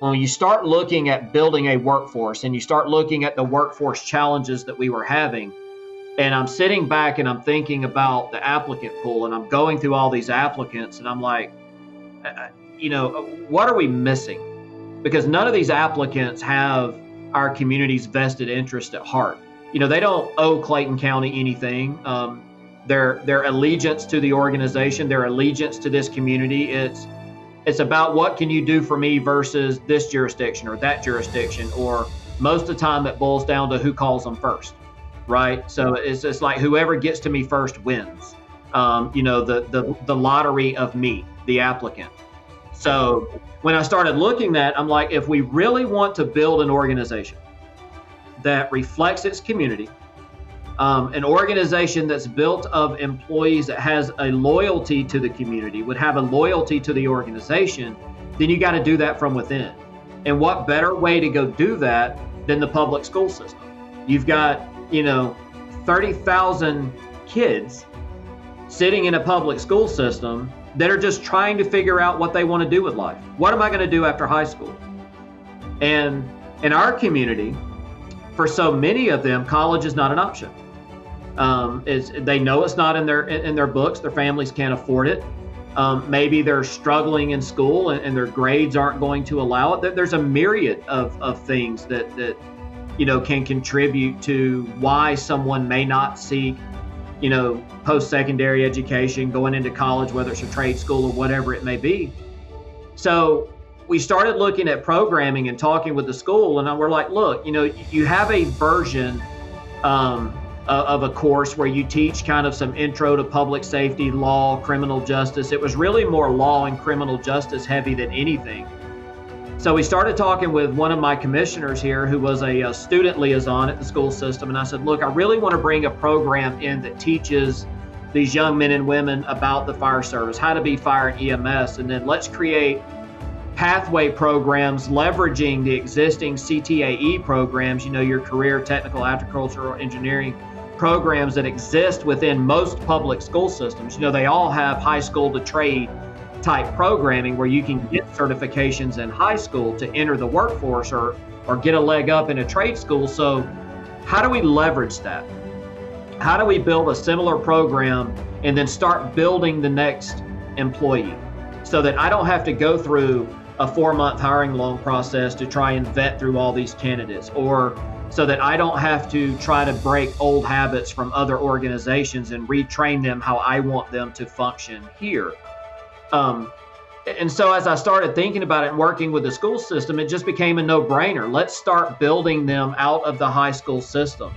when you start looking at building a workforce and you start looking at the workforce challenges that we were having, and I'm sitting back and I'm thinking about the applicant pool and I'm going through all these applicants and I'm like, what are we missing? Because none of these applicants have our community's vested interest at heart. They don't owe Clayton County anything. Their allegiance to the organization, their allegiance to this community, it's about what can you do for me versus this jurisdiction or that jurisdiction, or most of the time it boils down to who calls them first, right? So it's like whoever gets to me first wins. The lottery of me, the applicant. So when I started looking at, I'm like, if we really want to build an organization that reflects its community, an organization that's built of employees that has a loyalty to the community, would have a loyalty to the organization, then you got to do that from within. And what better way to go do that than the public school system? You've got, 30,000 kids sitting in a public school system that are just trying to figure out what they want to do with life. What am I going to do after high school? And in our community, for so many of them, college is not an option. They know it's not in their books. Their families can't afford it. Maybe they're struggling in school and their grades aren't going to allow it. There's a myriad of things that can contribute to why someone may not seek post-secondary education, going into college, whether it's a trade school or whatever it may be. So we started looking at programming and talking with the school, and we're like, look, you have a version of a course where you teach kind of some intro to public safety, law, criminal justice. It was really more law and criminal justice heavy than anything. So we started talking with one of my commissioners here who was a student liaison at the school system. And I said, look, I really want to bring a program in that teaches these young men and women about the fire service, how to be fire and EMS. And then let's create pathway programs leveraging the existing CTAE programs, your career technical agricultural engineering programs that exist within most public school systems. They all have high school to trade type programming where you can get certifications in high school to enter the workforce or get a leg up in a trade school. So how do we leverage that? How do we build a similar program and then start building the next employee so that I don't have to go through a 4-month hiring loan process to try and vet through all these candidates, or so that I don't have to try to break old habits from other organizations and retrain them how I want them to function here. And so as I started thinking about it and working with the school system, it just became a no-brainer. Let's start building them out of the high school system.